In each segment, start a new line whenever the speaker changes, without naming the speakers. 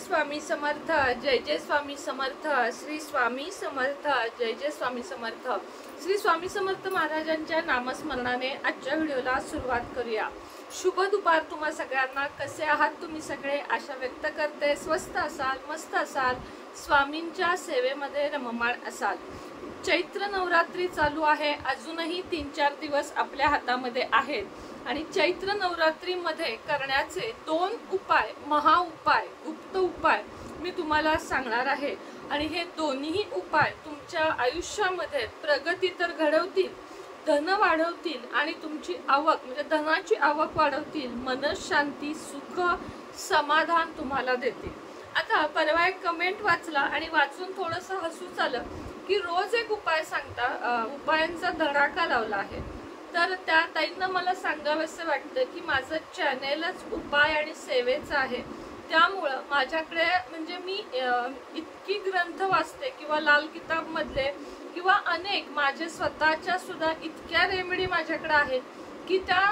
स्वामी समर्थ, जय जय स्वामी समर्थ, श्री स्वामी समर्थ, जय जय स्वामी समर्थ। श्री स्वामी समर्थ महाराजांच्या नामस्मरणाने आजच्या व्हिडिओला सुरुवात करूया। शुभ दुपार तुम्हा सगळ्यांना। कसे आहात तुम्ही सगळे? आशा व्यक्त करते स्वस्थ असाल, मस्त असाल, स्वामींच्या सेवेमध्ये रममाण असाल। चैत्र नवरात्री चालू आहे, अजूनही 3-4 दिवस आपल्या हातामध्ये आहेत आणि चैत्र नवरात्रीमध्ये करण्याचे 2 उपाय, महाउपाय, गुप्त उपाय मी तुम्हाला सांगणार आहे आणि हे दोन्ही उपाय तुमच्या आयुष्यामध्ये प्रगती तर घडवतील, धन वाढवतील आणि तुमची आवक म्हणजे धनाची आवक वाढवतील, मनशांती, सुख, समाधान तुम्हाला देतील। आता परवा एक कमेंट वाचला आणि वाचून थोडंसं हसूच आलं की रोज एक उपाय सांगता, उपायांचा धडाका लावला आहे। तर त्या ताईंना मला सांगावंसे वाटतं की माझं चॅनेलच उपाय आणि सेवेचं आहे, त्यामुळं माझ्याकडे म्हणजे मी इतकी ग्रंथ वाचते किंवा लाल किताब मधले किंवा अनेक माझे स्वतःच्या सुद्धा इतक्या रेमेडी माझ्याकडे आहेत की त्या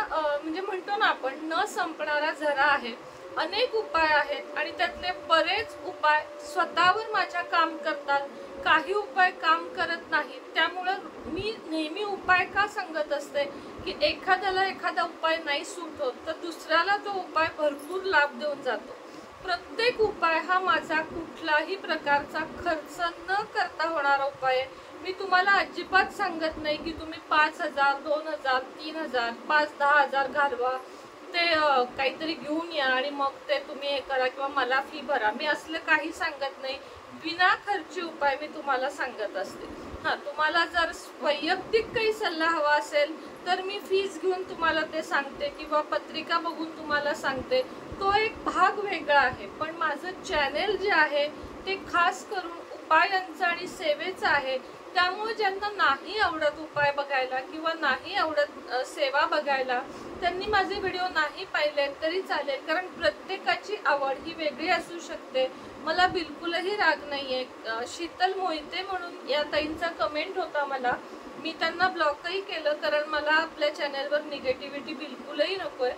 म्हणजे म्हणतो ना आपण न संपणारा झरा आहे। अनेक उपाय आहेत आणि त्यातले बरेच उपाय स्वतःवर माझ्या काम करतात, काही उपाय काम करत नाहीत। त्यामुळे मी नेहमी उपाय का सांगत असते की एखाद्याला एखादा उपाय नाही सूट होत तर दुसऱ्याला तो उपाय भरपूर लाभ देऊन जातो। प्रत्येक उपाय हा माझा कुठलाही प्रकारचा खर्च न करता होणारा उपाय आहे। मी तुम्हाला अजिबात सांगत नाही की तुम्ही 5,000, 2,000, 3,000, 5-10 हजार घालवा, ते काहीतरी घेऊन या आणि मग ते तुम्ही हे करा किंवा मला फी भरा। मी असलं काही सांगत नाही, बिना खर्ची उपाय मी तुम्हाला सांगत असते। हां, तुम्हाला जर वैयक्तिक काही सल्ला हवा असेल तर मी फीस घेऊन तुम्हाला ते सांगते किंवा पत्रिका बघून तुम्हाला सांगते, तो एक भाग वेगळा आहे। पण माझं चॅनेल जे आहे ते खास करून उपायांचं आणि सेवेचं आहे, त्यामुळे ज्यांना नाही आवडत उपाय बघायला किंवा नाही आवडत सेवा बघायला त्यांनी माझे व्हिडिओ नाही पाहिले तरी चालेल, कारण प्रत्येकाची आवड ही वेगळी असू शकते। मला बिलकुलही राग नाहीये। शीतल मोहिते म्हणून या ताईंचा कमेंट होता मला, मी त्यांना ब्लॉकही केलं कारण मला आपल्या चॅनेलवर निगेटिव्हिटी बिलकुलही नकोय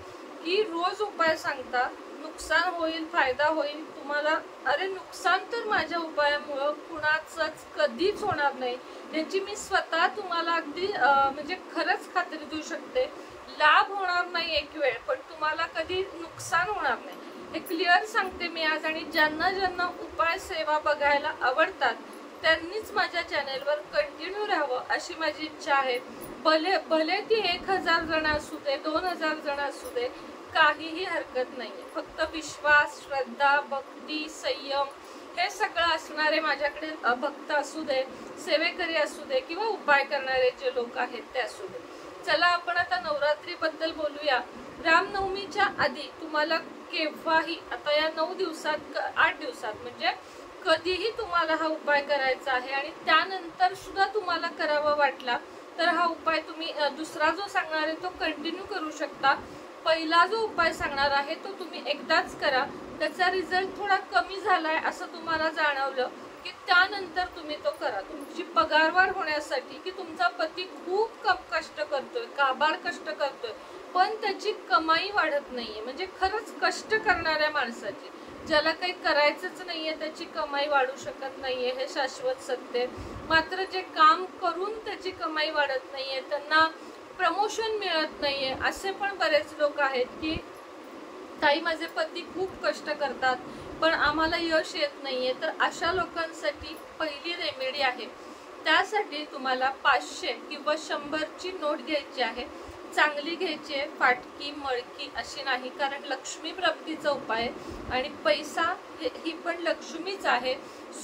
की रोज उपाय सांगता, नुकसान होईल फायदा होईल तुम्हाला। अरे नुकसान तर माझ्या उपायामुळे कुणाचंच कधीच होणार नाही, याची मी स्वतः तुम्हाला अगदी म्हणजे खरंच खात्री देऊ शकते। लाभ होणार नाही एक वेळ, पण तुम्हाला कधी नुकसान होणार नाही हे क्लिअर सांगते मी आज। आणि ज्यांना ज्यांना उपाय सेवा बघायला आवडतात त्यांनीच माझ्या चॅनेलवर कंटिन्यू राहावं अशी माझी इच्छा आहे। भले ती 1,000 जण असू दे, 2,000 जण असू दे, काहीही हरकत नाहीये। फक्त विश्वास, श्रद्धा, भक्ती, संयम हे सगळं असणारे माझ्याकडे भक्त असू दे, सेवेकरी असू दे किंवा उपाय करणारे जे लोक आहेत ते असू दे। चला आपण आता नवरात्री बद्दल बोलूया। रामनवमीच्या आधी तुम्हाला केव्हाही, आता या 9 दिवसात 8 दिवसात म्हणजे कधीही तुम्हाला हा उपाय करायचा आहे आणि त्यानंतर सुद्धा तुम्हाला करावा वाटला तर हा उपाय तुम्ही दुसरा जो सांगणार आहे तो कंटिन्यू करू शकता। पहिला जो उपाय सांगणार आहे तो तुम्ही एकदाच करा, त्याचा रिझल्ट थोडा कमी झालाय असं तुम्हाला जाणवलं की त्यानंतर तुम्ही तो करा। तुमची पगारवाढ होण्यासाठी की तुमचा पती खूप कष्ट करतोय, काबाड कष्ट करतोय, पण त्याची कमाई वाढत नाहीये, म्हणजे खरंच कष्ट करणाऱ्या माणसाची, ज्याला काही करायचंच नाहीये त्याची कमाई वाढू शकत नाहीये, हे शाश्वत सत्य। मात्र जे काम करून त्याची कमाई वाढत नाहीये, त्यांना प्रमोशन मिळत नाहीये, असे पण बरेच लोक आहेत की ताई माझे पती खूप कष्ट करतात पण आम्हाला यश येत नाहीये, तर अशा लोकांसाठी पहिली रेमेडी आहे। त्यासाठी तुम्हाला 500 किंवा 100ची नोट घ्यायची आहे, चांगली घ्यायची आहे, फाटकी मळकी अशी नाही, कारण लक्ष्मी प्राप्तीचा उपाय आहे आणि पैसा ही पण लक्ष्मीच आहे,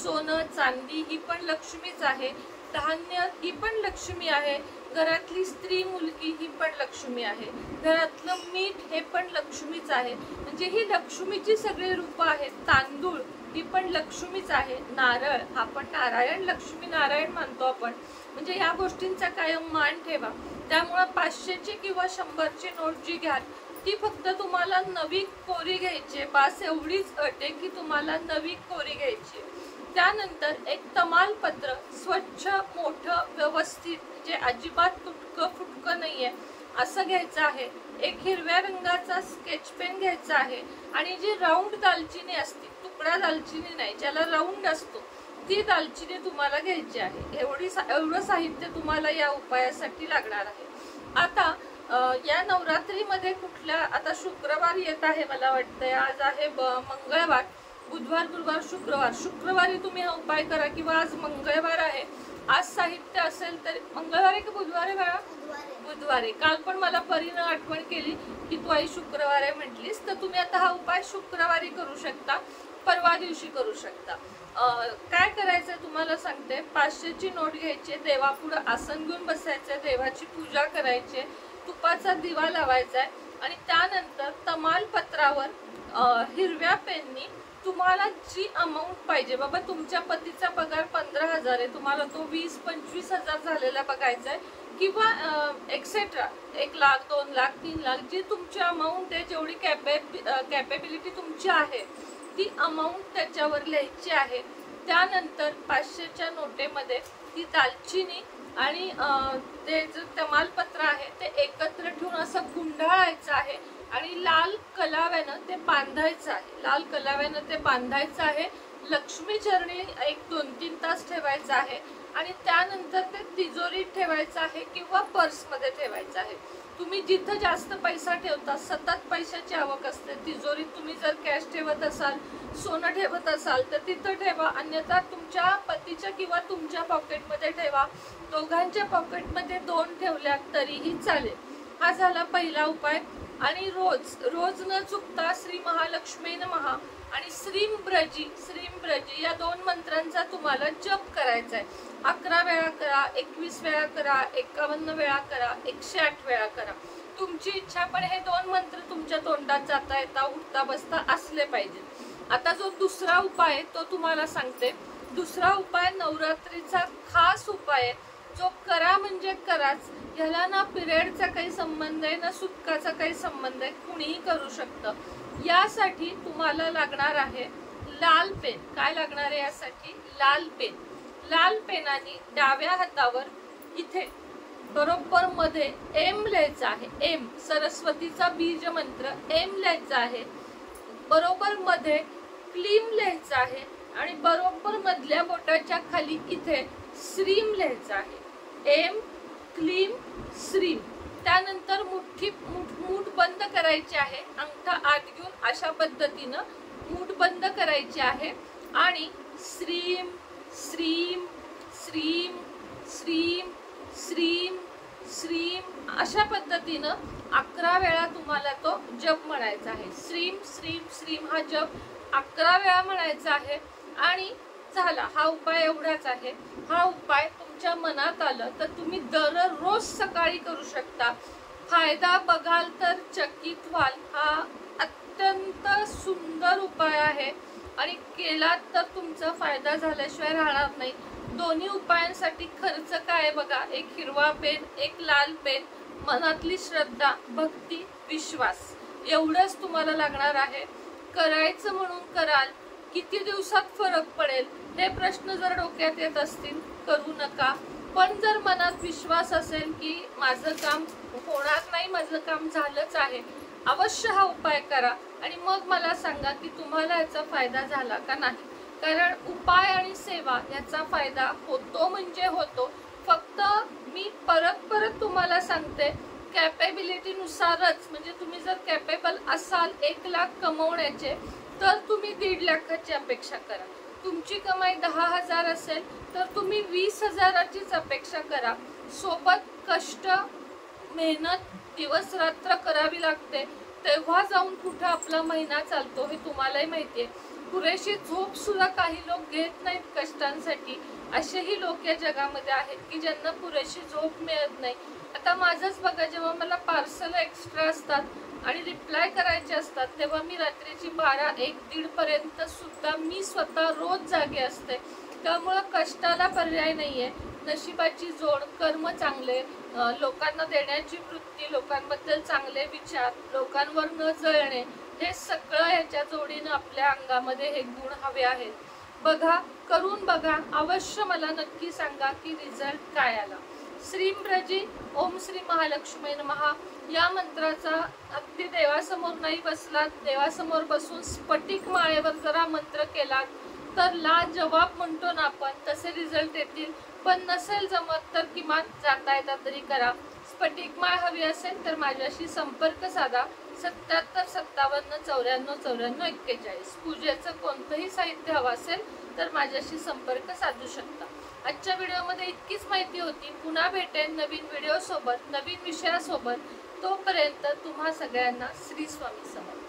सोनं चांदी ही पण लक्ष्मीच आहे, धान्य ही पण लक्ष्मी आहे, घरातली स्त्री मुलगी ही पण लक्ष्मी आहे, घरातलं मीठ हे पण लक्ष्मीच आहे, म्हणजे ही लक्ष्मीची सगळी रूपं आहेत। तांदूळ ही पण लक्ष्मीच आहे, नारळ हा पण नारायण, लक्ष्मी नारायण मानतो आपण, म्हणजे या गोष्टींचा कायम मान ठेवा। त्यामुळे 500ची किंवा 100ची नोट जी घ्याल ती फक्त तुम्हाला नवी कोरी घ्यायची, बस एवढीच अट आहे की तुम्हाला नवी कोरी घ्यायची। त्यानंतर एक तमालपत्र स्वच्छ मोठं व्यवस्थित, जे अजिबात तुटकं फुटकं नाहीये असं घ्यायचं आहे। एक हिरव्या रंगाचा स्केच पेन घ्यायचा आहे आणि जी राऊंड दालचिनी असते तुकडा दालचिनी नाही, ज्याला राऊंड असतो ती दालचिनी तुम्हाला घ्यायची आहे। एवढं साहित्य तुम्हाला या उपायासाठी लागणार आहे। आता या नवरात्रीमध्ये कुठल्या, आता शुक्रवार येत आहे, मला वाटतंय आज आहे मंगळवार, बुधवार गुरुवार शुक्रवार, शुक्रवारी तुम्ही हा उपाय करा, किंवा आज मंगळवार आहे, आज साहित्य असेल तर मंगळवारी की बुधवारी बाळा? बुधवारी। काल पण मला परीनं आठवण केली की तू आई शुक्रवार आहे म्हटलीस, तर तुम्ही आता हा उपाय शुक्रवारी करू शकता, परवा दिवशी करू शकता। काय करायचं तुम्हाला सांगते, 500ची नोट घ्यायची, देवापुढे आसन घेऊन बसायचं, देवाची पूजा करायची, तुपाचा दिवा लावायचा आहे, आणि त्यानंतर तमालपत्रावर हिरव्या पेननी तुम्हाला जी अमाऊंट पाहिजे, बाबा तुमच्या पतीचा पगार 15,000 आहे, तुम्हाला तो 20-25,000 झालेला बघायचा आहे, किंवा एक्सेट्रा 1 लाख 2 लाख 3 लाख जी तुमची अमाऊंट आहे, जेवढी कॅपेबिलिटी तुमची आहे ती अमाऊंट त्याच्यावर लिहायची आहे। त्यानंतर 500च्या नोटेमध्ये ती दालचिनी आणि ते जे तमालपत्र आहे ते एकत्र ठेवून असं गुंडाळायचं आहे, आणि लाल कलाव्यानं ते बांधायचं आहे, लाल कलाव्यानं ते बांधायचं आहे, लक्ष्मी चरणी 1-2-3 तास ठेवायचं आहे, आणि त्यानंतर ते तिजोरीत ठेवायचं आहे किंवा पर्समध्ये ठेवायचं आहे। तुम्ही जिथं जास्त पैसा ठेवता, सतत पैशाची आवक असते, तिजोरीत तुम्ही जर कॅश ठेवत असाल, सोनं ठेवत असाल तर तिथं ठेवा, अन्यथा तुमच्या पतीच्या किंवा तुमच्या पॉकेटमध्ये ठेवा, दोघांच्या पॉकेटमध्ये 2 ठेवल्या तरीही चालेल। हा झाला पहिला उपाय। आणि रोज न चुकता श्री महालक्ष्मी नमः आणि श्रीम ब्रजी या 2 मंत्रांचा तुम्हाला जप करायचा आहे। 11 वेळा करा, 21 वेळा करा, 51 वेळा करा, 108 वेळा करा, तुमची इच्छा, पण हे 2 मंत्र तुमच्या तोंडात जाता येता उठता बसता असले पाहिजे। आता जो दुसरा उपाय आहे तो तुम्हाला सांगते। दुसरा उपाय नवरात्रीचा खास उपाय आहे, जो करा म्हणजे कराच, ह्याला ना पिरियडचा काही संबंध आहे ना सुटकाचा काही संबंध आहे, कुणीही करू शकतं। यासाठी तुम्हाला लागणार आहे लाल पेन। काय लागणार आहे यासाठी? लाल पेन। लाल पेनाने डाव्या हातावर इथे बरोबर मध्ये एम लिहायचा आहे, एम सरस्वतीचा बीज मंत्र एम लिहायचा आहे, बरोबर मध्ये क्लीम लिहायचा आहे, आणि बरोबर मधल्या बोटाच्या खाली इथे श्रीम लिहायचा आहे, एम क्लीम श्रीम। त्यानंतर मूठ बंद करायची आहे, अंगठा आत घेऊन अशा पद्धतीनं मूठ बंद करायची आहे, आणि श्रीम श्रीम श्रीम श्रीम श्रीम श्रीम अशा पद्धतीनं 11 वेळा तुम्हाला तो जप म्हणायचा आहे। श्रीम श्रीम श्रीम हा जप 11 वेळा म्हणायचा आहे, आणि झाला। हा उपाय एवढाच आहे। हा उपाय तुमच्या मनात आलं तर तुम्ही दररोज सकाळी करू शकता। फायदा बघाल तर चकित व्हाल। हा अत्यंत सुंदर उपाय आहे, आणि केलात तर तुमचा फायदा झाल्याशिवाय राहणार नाही। दोन्ही उपायांसाठी खर्च काय बघा, 1 हिरवा पेन, 1 लाल पेन, मनातली श्रद्धा, भक्ती, विश्वास, एवढंच तुम्हाला लागणार आहे। करायचं म्हणून कराल, किती दिवसात फरक पडेल हे प्रश्न जर डोक्यात येत असतील करू नका, पण जर मनात विश्वास असेल की माझं काम होणार नाही, माझं काम झालंच आहे, अवश्य हा उपाय करा, आणि मग मला सांगा की तुम्हाला याचा फायदा झाला का नाही। कारण उपाय आणि सेवा याचा फायदा होतो म्हणजे होतो, फक्त मी परत तुम्हाला सांगते, कॅपेबिलिटी नुसारच, म्हणजे तुम्ही जर कॅपेबल असाल 1 लाख कमवण्याचे तर तुम्ही 1.5 लाखाची अपेक्षा करा। तुमची कमाई 10,000 असेल तर तुम्ही 20,000चीच अपेक्षा करा। सोबत कष्ट, मेहनत, दिवस रात्र करावी लागते, तेव्हा जाऊन कुठे आपला महिना चालतो हे तुम्हालाही माहितीये। पुरेशी झोप सुद्धा काही लोक घेत नाहीत कष्टांसाठी, असेही लोक या जगामध्ये आहेत की ज्यांना पुरेशी झोप मिळत नाही। आता माझंच बघा, जेव्हा मला पार्सल एक्स्ट्रा असतात आणि रिप्लाय करायचे असतात तेव्हा मी रात्रीची 12-1-1:30 पर्यंत सुद्धा मी स्वतः रोज जागे असते। त्यामुळे कष्टाला पर्याय नाहीये। नशिबाची जोड, कर्म चांगले, लोकांना देण्याची वृत्ती, लोकांबद्दल चांगले विचार, लोकांवर न जळणे, हे सगळं याच्या जोडीनं आपल्या अंगामध्ये हे गुण हवे आहेत। बघा, करून बघा, अवश्य मला नक्की सांगा की रिझल्ट काय आला। श्रीम ब्रजी, ओम श्री महालक्ष्मी नमः। या मंत्राचा अगदी देवासमोर नाही बसलात, देवासमोर बसून स्फटिक माळेवर जरा मंत्र केलात तर ला जवाब म्हणतो ना आपण, तसे रिझल्ट येतील. पण नसेल जमत तर किमान जाता येता तरी करा. स्फटिक माळ हवी असेल तर माझ्याशी संपर्क साधा 7757949441. पूजेचं कोणतंही साहित्य हवं असेल तर माझ्याशी संपर्क साधू शकता. आजच्या व्हिडिओमध्ये इतकीच माहिती होती. पुन्हा भेटेन नवीन व्हिडिओ सोबत, नवीन विषयासोबत. तोपर्यंत तुम्हा सगळ्यांना श्री स्वामी समर्थ.